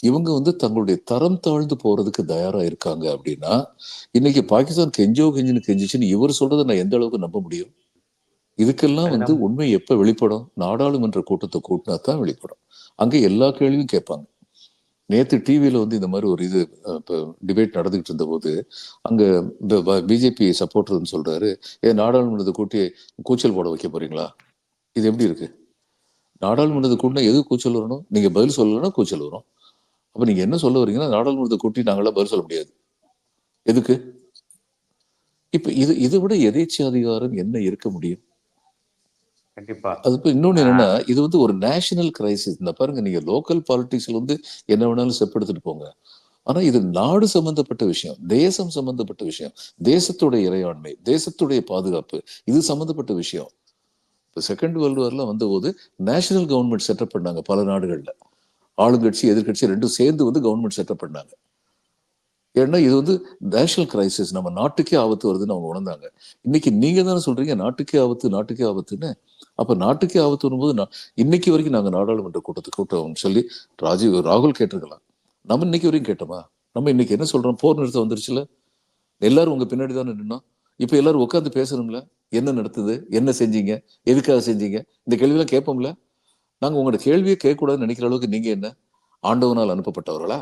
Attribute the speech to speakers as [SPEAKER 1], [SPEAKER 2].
[SPEAKER 1] இவங்க வந்து தங்களுடைய தரம் தாழ்ந்து போறதுக்கு தயாரா இருக்காங்க அப்படின்னா, இன்னைக்கு பாகிஸ்தான் கெஞ்சோ கெஞ்சுன்னு கெஞ்சிச்சுன்னு இவர் சொல்றத நான் எந்த அளவுக்கு நம்ப முடியும்? இதுக்கெல்லாம்
[SPEAKER 2] அது
[SPEAKER 1] வந்து
[SPEAKER 2] நம்
[SPEAKER 1] உண்மை எப்ப வெளிப்படும்? நாடாளுமன்ற கூட்டத்தை கூட்டினா தான் வெளிப்படும். அங்க எல்லா கேள்வியும் கேட்பாங்க. நேத்து டிவியில வந்து இந்த மாதிரி ஒரு இது டிபேட் நடந்துகிட்டு இருந்த போது அங்க பிஜேபி சப்போர்டர்னு சொல்றாரு, நாடாளுமன்றத்தை கூட்டி கூச்சல் போட வைக்க போறீங்களா? இது எப்படி இருக்கு? நாடாளுமன்றத்தை கூட்டினா எது கூச்சல் வரணும்? நீங்க பதில் சொல்லலைன்னா கூச்சல் வரும். அப்ப நீங்க என்ன சொல்ல வரீங்கன்னா, நாடாளுமன்றத்தை கூட்டி நாங்களாம் பதில் சொல்ல முடியாது. எதுக்கு? இப்ப இதை விட எதேச்சை அதிகாரம் என்ன இருக்க முடியும்?
[SPEAKER 2] கண்டிப்பா.
[SPEAKER 1] அது இப்போ இன்னொன்னு என்னன்னா, இது வந்து ஒரு நேஷனல் கிரைசிஸ். இந்த பாருங்க, நீங்க லோக்கல் பாலிடிக்ஸ்ல வந்து என்ன வேணாலும் ஸ்டெப் எடுத்துட்டு போங்க. ஆனா இது நாடு சம்பந்தப்பட்ட விஷயம், தேசம் சம்பந்தப்பட்ட விஷயம், தேசத்துடைய இறையாண்மை, தேசத்துடைய பாதுகாப்பு, இது சம்பந்தப்பட்ட விஷயம். இப்போ செகண்ட் வேர்ல்டு வார்ல வந்தபோது நேஷனல் கவர்மெண்ட் செட்டப் பண்ணாங்க பல நாடுகள்ல. ஆளுங்கட்சி எதிர்கட்சி ரெண்டும் சேர்ந்து வந்து கவர்மெண்ட் செட்டப் பண்ணாங்க. ஏன்னா இது வந்து நேஷனல் கிரைசிஸ், நம்ம நாட்டுக்கே ஆபத்து வருதுன்னு அவங்க உணர்ந்தாங்க. இன்னைக்கு நீங்க தானே சொல்றீங்க நாட்டுக்கே ஆபத்து, நாட்டுக்கே ஆபத்துன்னு. அப்ப நாட்டுக்கே ஆபத்து வரும்போது இன்னைக்கு வரைக்கும் நாங்க நாடாளுமன்ற கூட்டத்துக்கு கூட்டோம்னு சொல்லி ராகுல் கேட்டிருக்கலாம். நம்ம இன்னைக்கு வரைக்கும் கேட்டோமா? நம்ம இன்னைக்கு என்ன சொல்றோம்? போர் நிறுத்தம் வந்துருச்சுல, எல்லாரும் உங்க பின்னாடி தானே நின்னோம். இப்ப எல்லாரும் உட்காந்து பேசணும்ல, என்ன நடத்துது, என்ன செஞ்சீங்க, எதுக்காக செஞ்சீங்க, இந்த கேள்வியெல்லாம் கேட்போம்ல. நாங்க உங்களோட கேள்வியே கேட்க கூடாதுன்னு நினைக்கிற அளவுக்கு நீங்க என்ன ஆண்டவனால் அனுப்பப்பட்டவர்களா?